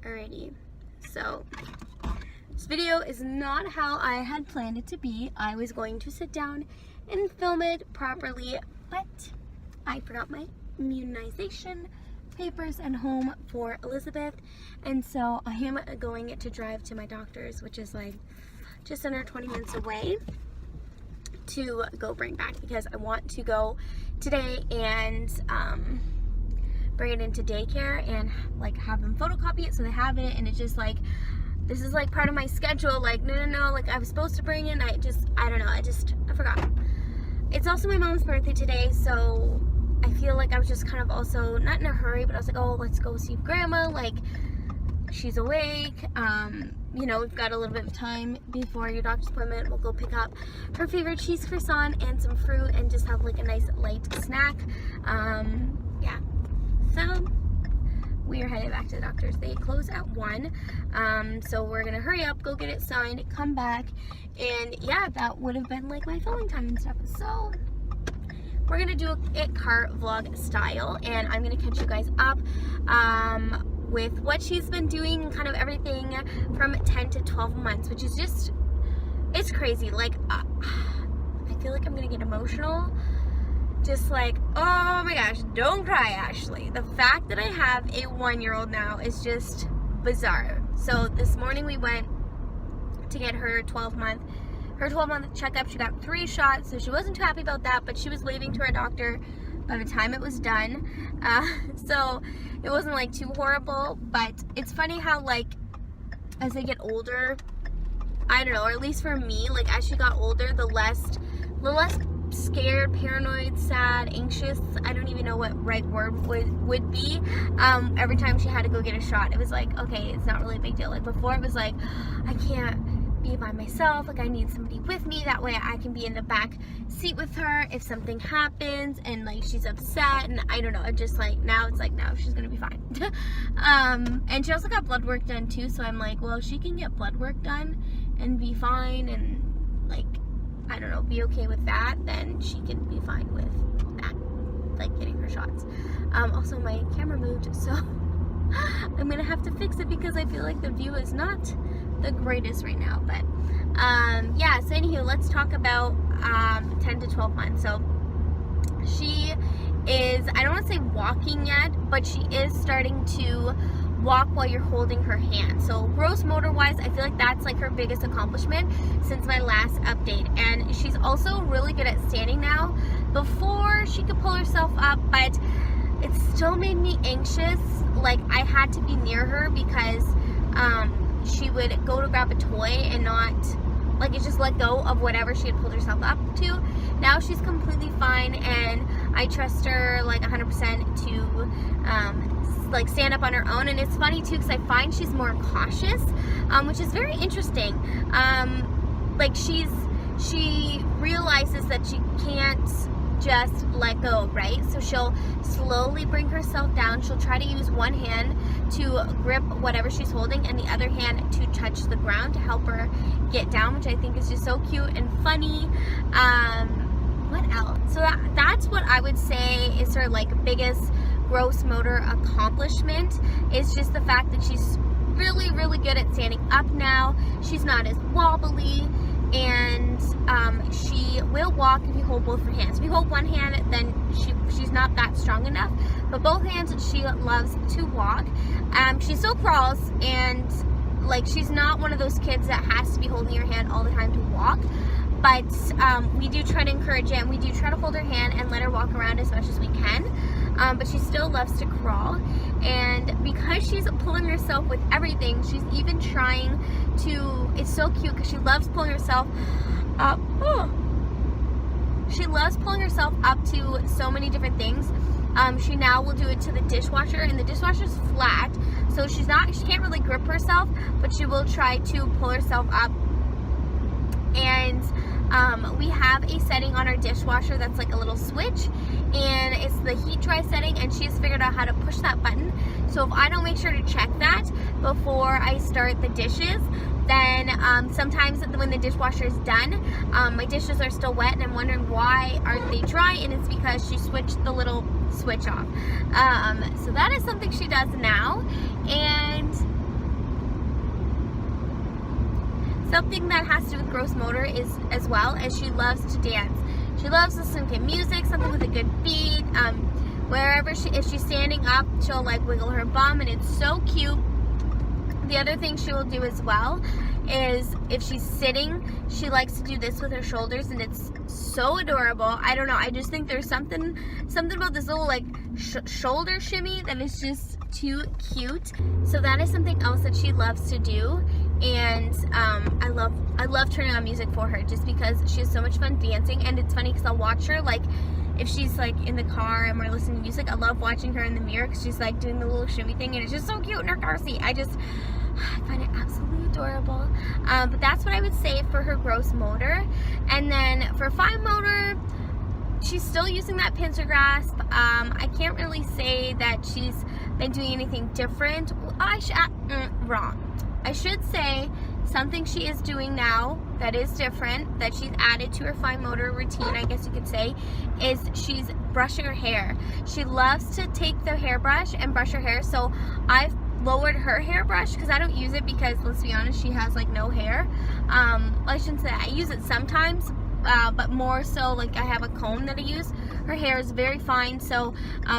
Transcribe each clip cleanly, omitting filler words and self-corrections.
Alrighty, so this video is not how I had planned it to be. I was going to sit down and film it properly, but I forgot my immunization papers at home for Elizabeth, and so I am going to drive to my doctor's, which is like just under 20 minutes away, to go bring back, because I want to go today and bring it into daycare and like have them photocopy it so they have it, and it's just like, this is like part of my schedule. Like no, like I was supposed to bring it, I don't know, I forgot. It's also my mom's birthday today, so I feel like I was just kind of also not in a hurry, but I was like, oh, let's go see grandma, like she's awake. You know, we've got a little bit of time before your doctor's appointment. We'll go pick up her favorite cheese croissant and some fruit and just have like a nice light snack. Yeah, so we are headed back to the doctor's. They close at 1, so we're gonna hurry up, go get it signed, come back, and yeah, that would have been like my filming time and stuff. So we're gonna do it car vlog style, and I'm gonna catch you guys up with what she's been doing, kind of everything from 10 to 12 months, which is just, it's crazy. Like I feel like I'm gonna get emotional. Just like, oh my gosh, don't cry, Ashley. The fact that I have a 1-year-old now is just bizarre. So this morning we went to get her 12-month checkup. She got 3 shots, so she wasn't too happy about that, but she was waving to her doctor by the time it was done. So it wasn't like too horrible, but it's funny how like as they get older, I don't know, or at least for me, like as she got older, the less scared, paranoid, sad, anxious, I don't even know what right word would be, every time she had to go get a shot. It was like, okay, it's not really a big deal. Like before it was like, I can't be by myself, like I need somebody with me, that way I can be in the back seat with her if something happens and like she's upset, and I don't know, it just like, now it's like, now she's gonna be fine. And she also got blood work done too, so I'm like, well, she can get blood work done and be fine and like, I don't know, be okay with that, then she can be fine with that, like getting her shots. Also my camera moved, so I'm gonna have to fix it because I feel like the view is not the greatest right now. But yeah, so anywho, let's talk about 10 to 12 months. So she is, I don't want to say walking yet, but she is starting to walk while you're holding her hand. So gross motor wise, I feel like that's like her biggest accomplishment since my last update. And she's also really good at standing now. Before she could pull herself up, but it still made me anxious. Like I had to be near her because she would go to grab a toy and not, like, it just let go of whatever she had pulled herself up to. Now she's completely fine, and I trust her like 100% to like stand up on her own. And it's funny too because I find she's more cautious, which is very interesting. Like she realizes that she can't just let go, right? So she'll slowly bring herself down. She'll try to use one hand to grip whatever she's holding and the other hand to touch the ground to help her get down, which I think is just so cute and funny. What else? So that's what I would say is her like biggest gross motor accomplishment, is just the fact that she's really, really good at standing up now. She's not as wobbly, and she will walk if you hold both her hands. If you hold one hand, then she's not that strong enough, but both hands she loves to walk. She still crawls, and like she's not one of those kids that has to be holding your hand all the time to walk, but we do try to encourage it, and we do try to hold her hand and let her walk around as much as we can. But she still loves to crawl, and because she's pulling herself with everything, she's even trying to, it's so cute because she loves pulling herself up. She loves pulling herself up to so many different things. She now will do it to the dishwasher, and the dishwasher's flat, so she can't really grip herself, but she will try to pull herself up. And we have a setting on our dishwasher that's like a little switch, and it's the heat dry setting, and she's figured out how to push that button. So if I don't make sure to check that before I start the dishes, then sometimes when the dishwasher is done, my dishes are still wet, and I'm wondering why aren't they dry, and it's because she switched the little switch off. So that is something she does now. And something that has to do with gross motor is as well as she loves to dance. She loves listening to music, something with a good beat. If she's standing up, she'll like wiggle her bum, and it's so cute. The other thing she will do as well is if she's sitting, she likes to do this with her shoulders, and it's so adorable. I don't know, I just think there's something about this little like shoulder shimmy that is just too cute. So that is something else that she loves to do, and I love turning on music for her just because she has so much fun dancing. And it's funny because I'll watch her, like if she's like in the car and we're listening to music, I love watching her in the mirror because she's like doing the little shimmy thing, and it's just so cute in her car seat. I find it absolutely adorable. But that's what I would say for her gross motor. And then for fine motor, she's still using that pincer grasp. I can't really say that she's been doing anything different. Wrong. I should say something she is doing now that is different, that she's added to her fine motor routine, I guess you could say, is she's brushing her hair. She loves to take the hairbrush and brush her hair. So I've lowered her hairbrush because I don't use it because, let's be honest, she has like no hair. I shouldn't say that. I use it sometimes, but more so like I have a comb that I use. Her hair is very fine, so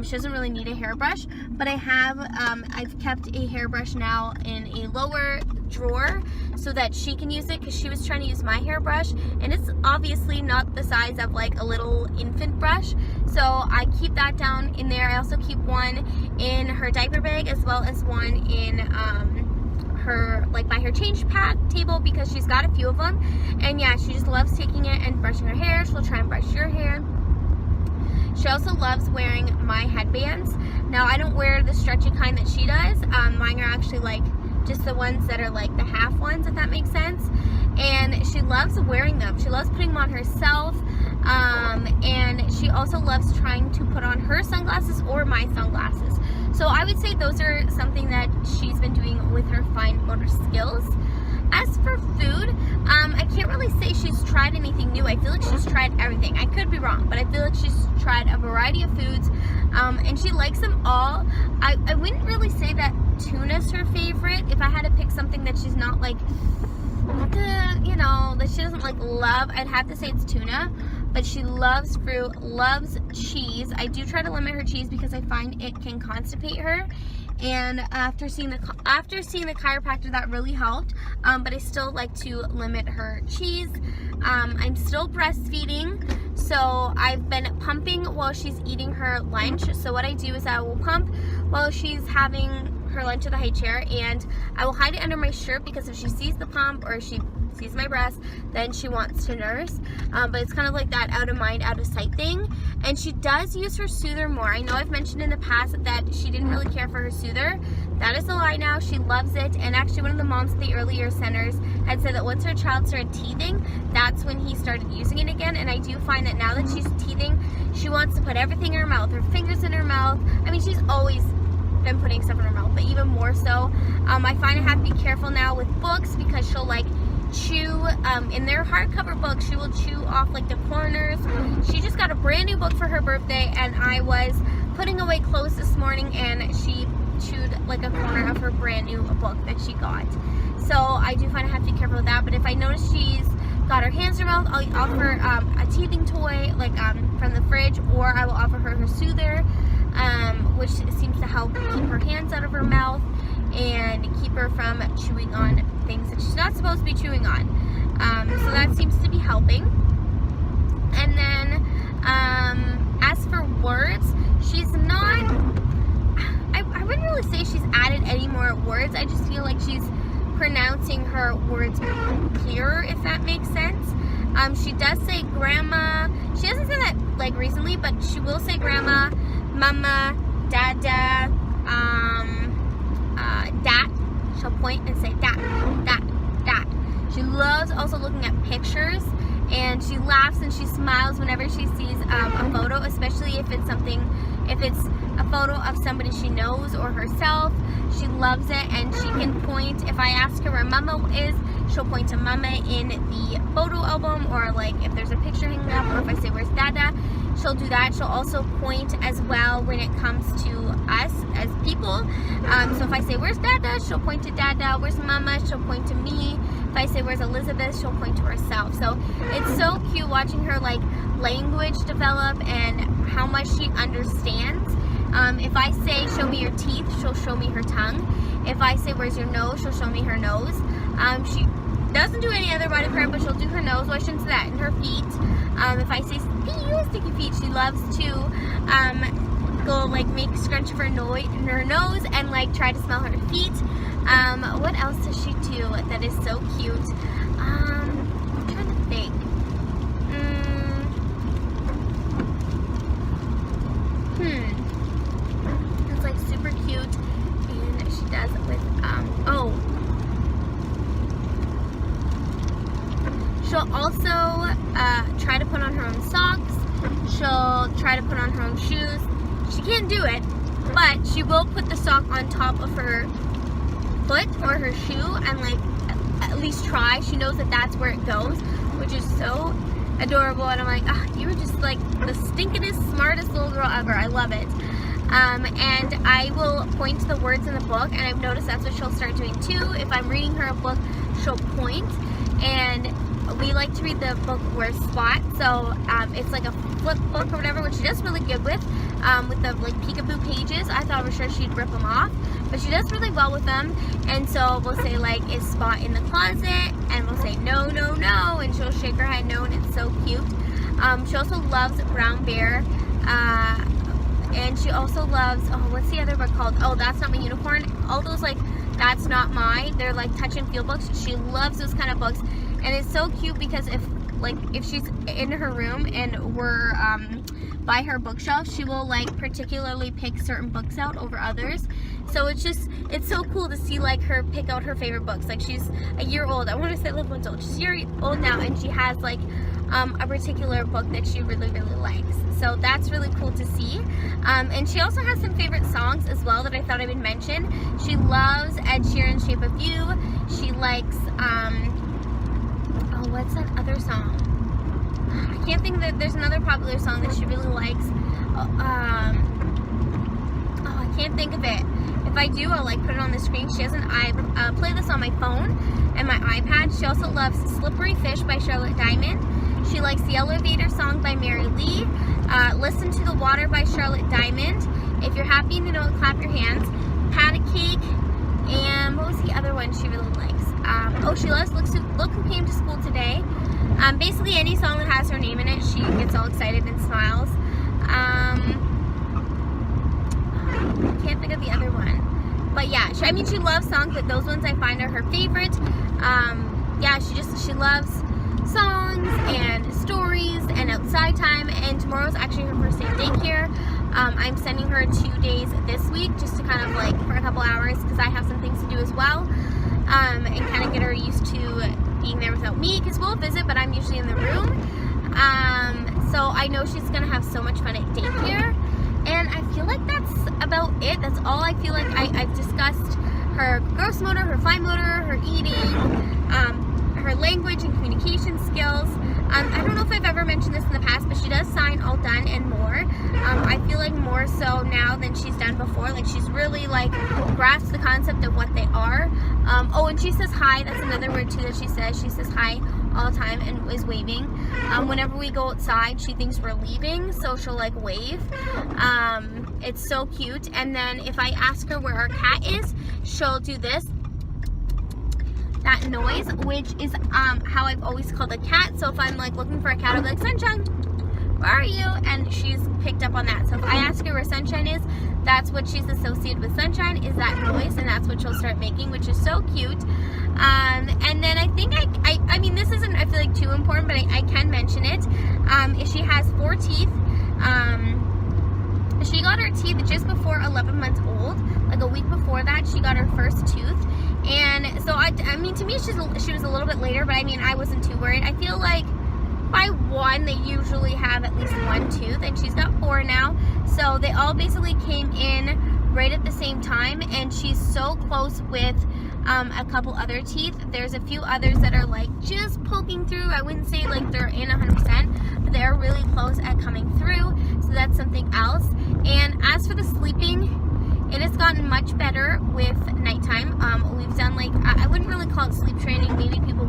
she doesn't really need a hairbrush. But I've kept a hairbrush now in a lower drawer so that she can use it, because she was trying to use my hairbrush and it's obviously not the size of like a little infant brush. So I keep that down in there. I also keep one in her diaper bag as well as one in her, like by her change pad table, because she's got a few of them. And yeah, she just loves taking it and brushing her hair. She'll try and brush your hair. She also loves wearing my headbands. Now I don't wear the stretchy kind that she does. Mine are actually like just the ones that are like the half ones, if that makes sense. And she loves wearing them. She loves putting them on herself. And she also loves trying to put on her sunglasses or my sunglasses. So I would say those are something that she's been doing with her fine motor skills. As for food, I can't really say she's tried anything new. I feel like she's tried everything. I could be wrong, but I feel like she's tried a variety of foods, and she likes them all. I wouldn't really say that tuna's her favorite. If I had to pick something that she's not like, that she doesn't like love, I'd have to say it's tuna. But she loves fruit, loves cheese. I do try to limit her cheese because I find it can constipate her. And after seeing the chiropractor, that really helped. But I still like to limit her cheese. I'm still breastfeeding, so I've been pumping while she's eating her lunch. So what I do is I will pump while she's having her lunch at the high chair, and I will hide it under my shirt, because if she sees the pump or if she sees my breast, then she wants to nurse. But it's kind of like that out of mind, out of sight thing. And she does use her soother more. I know I've mentioned in the past that she didn't really care for her soother. That is a lie now. She loves it. And actually one of the moms at the early year centers had said that once her child started teething, that's when he started using it again. And I do find that now that she's teething, she wants to put everything in her mouth, her fingers in her mouth. I mean, she's always been putting stuff in her mouth, but even more so. I find I have to be careful now with books, because she'll like chew in their hardcover books. She will chew off like the corners. She just got a brand new book for her birthday, and I was putting away clothes this morning and she chewed like a corner of her brand new book that she got. So I do find I have to be careful with that. But if I notice she's got her hands in her mouth, I'll offer a teething toy like from the fridge, or I will offer her soother, which seems to help keep her hands out of her mouth and keep her from chewing on things that she's not supposed to be chewing on. So that seems to be helping. And then as for words, she's not, I wouldn't really say she's added any more words. I just feel like she's pronouncing her words clearer, if that makes sense. She does say grandma. She hasn't said that like recently, but she will say grandma, mama, dada, dat. She'll point and say dat, dat, dat. She loves also looking at pictures, and she laughs and she smiles whenever she sees a photo, especially if it's a photo of somebody she knows or herself. She loves it, and she can point. If I ask her where mama is, she'll point to mama in the photo album, or like if there's a picture hanging up, or if I say where's dada, she'll do that. She'll also point as well when it comes to us as people. So if I say where's dada, she'll point to dada. Where's mama, she'll point to me. If I say, where's Elizabeth, she'll point to herself. So it's so cute watching her like language develop and how much she understands. If I say, show me your teeth, she'll show me her tongue. If I say, where's your nose, she'll show me her nose. She doesn't do any other body part, but she'll do her nose. Well, I shouldn't say that. And her feet. If I say, sticky feet, she loves to go like make scrunch of her nose and like try to smell her feet. What else does she do that is so cute? I'm trying to think. It's like super cute, and she does it with she'll also try to put on her own socks. She'll try to put on her own shoes. She can't do it, but she will put the sock on top of her foot or her shoe and like at least try. She knows that that's where it goes, which is so adorable. And I'm like, you were just like the stinkingest, smartest little girl ever. I love it. And I will point to the words in the book, and I've noticed that's what she'll start doing too. If I'm reading her a book, she'll point, and we like to read the book Where's Spot. So it's like a flip book or whatever, which she does really good with the like peekaboo pages. I thought for sure she'd rip them off, but she does really well with them. And so we'll say like, is Spot in the closet? And we'll say no, no, no, and she'll shake her head no, and it's so cute. She also loves Brown Bear, and she also loves, what's the other book called? Oh, That's Not My Unicorn. All those like, That's Not My, they're like touch and feel books. She loves those kind of books, and it's so cute because if she's in her room and we're by her bookshelf, she will like particularly pick certain books out over others. So it's so cool to see like her pick out her favorite books. Like she's a year old. I want to say 11 months old. She's a year old now, and she has like a particular book that she really, really likes. So that's really cool to see. And she also has some favorite songs as well that I thought I would mention. She loves Ed Sheeran's Shape of You. She likes, what's that other song? I can't think that there's another popular song that she really likes. I can't think of it. If I do, I'll like put it on the screen. She has an playlist on my phone and my iPad. She also loves Slippery Fish by Charlotte Diamond. She likes the Elevator Song by Mary Lee. Listen to the Water by Charlotte Diamond. If you're happy and you know it, clap your hands. Pat a Cake. And what was the other one she really likes? She loves Look Who Came to School Today. Basically any song that has her name in it, she gets all excited and smiles. I can't think of the other one. But yeah, she loves songs, but those ones I find are her favorite. She loves songs and stories and outside time, and tomorrow's actually her first day of daycare. I'm sending her 2 days this week just to kind of like for a couple hours because I have some things to do as well, and kind of get her used to being there without me because we'll visit, but I'm usually in the room. So I know she's gonna have so much fun at daycare, and I feel like that's about it. That's all I feel like I've discussed. Her gross motor, her fine motor, her eating, her language and communication skills. I don't know if I've ever mentioned this in the past, but she does sign All Done and More. I feel like more so now than she's done before. Like she's really like grasped the concept of what they are. And she says hi. That's another word too that she says. She says hi all the time and is waving. Whenever we go outside, she thinks we're leaving, so she'll like wave. It's so cute. And then if I ask her where our cat is, she'll do this. That noise, which is how I've always called a cat. So if I'm like looking for a cat, I'll be like, Sunshine, where are you? And she's picked up on that. So if I ask her where Sunshine is, that's what she's associated with Sunshine, is that noise, and that's what she'll start making, which is so cute. And then I think I mean this isn't I feel like too important, but I can mention it. She has 4 teeth. She got her teeth just before 11 months old. Like a week before that, she got her first tooth. And so, I mean, to me, she was a little bit later, but I mean, I wasn't too worried. I feel like by 1, they usually have at least 1 tooth, and she's got 4 now. So they all basically came in right at the same time, and she's so close with a couple other teeth. There's a few others that are like just poking through. I wouldn't say like they're in 100%, but they're really close at coming through. So that's something else. And as for the sleeping, it has gotten much better with nighttime. We've done like, I wouldn't really call it sleep training. Maybe people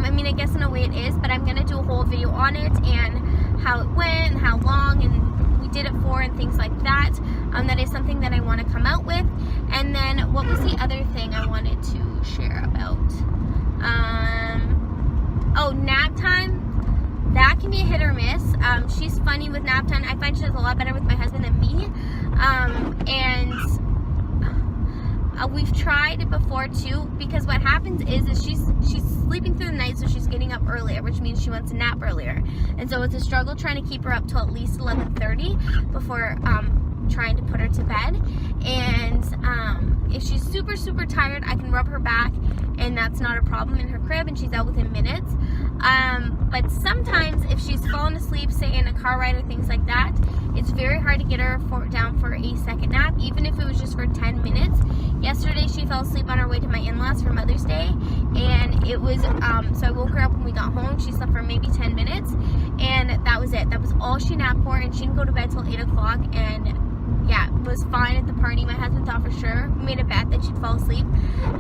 I mean, I guess in a way it is, but I'm gonna do a whole video on it and how it went and how long and we did it for and things like that. That is something that I want to come out with. And then what was the other thing I wanted to share about? Oh, nap time. That can be a hit or miss. She's funny with nap time. I find she does a lot better with my husband than me. We've tried it before too, because what happens is she's sleeping through the night, so she's getting up earlier, which means she wants to nap earlier. And so it's a struggle trying to keep her up till at least 11:30 before trying to put her to bed. And if she's super, super tired, I can rub her back, and that's not a problem in her crib, and she's out within minutes. But sometimes if she's fallen asleep, say in a car ride or things like that, it's very hard to get her down for a second nap, even if it was just for 10 minutes. Yesterday she fell asleep on her way to my in-laws for Mother's Day, and it was, so I woke her up when we got home. She slept for maybe 10 minutes, and that was it. That was all she napped for, and she didn't go to bed till 8 o'clock, and yeah, it was fine at the party. My husband thought for sure, we made a bet that she'd fall asleep,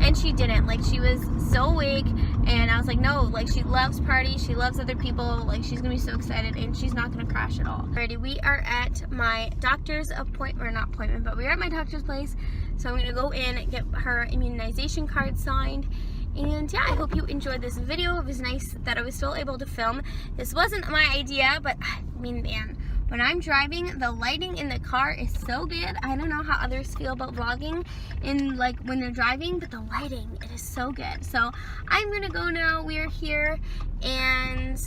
and she didn't. Like, she was so awake, and I was like, no, like, she loves parties, she loves other people, like, she's gonna be so excited, and she's not gonna crash at all. Alrighty, we are at my doctor's appointment, or not appointment, but we're at my doctor's place, so I'm gonna go in and get her immunization card signed. And yeah, I hope you enjoyed this video. It was nice that I was still able to film. This wasn't my idea, but I mean, man, when I'm driving, the lighting in the car is so good. I don't know how others feel about vlogging in, like, when they're driving, but the lighting, it is so good. So I'm gonna go now. We're here, and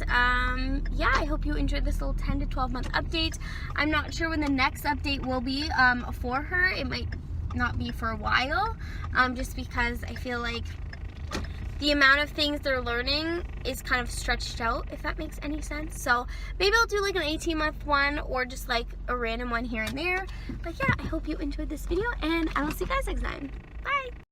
yeah, I hope you enjoyed this little 10 to 12 month update. I'm not sure when the next update will be for her. It might not be for a while, just because I feel like the amount of things they're learning is kind of stretched out, if that makes any sense. So maybe I'll do like an 18-month one, or just like a random one here and there. But yeah, I hope you enjoyed this video, and I will see you guys next time. Bye!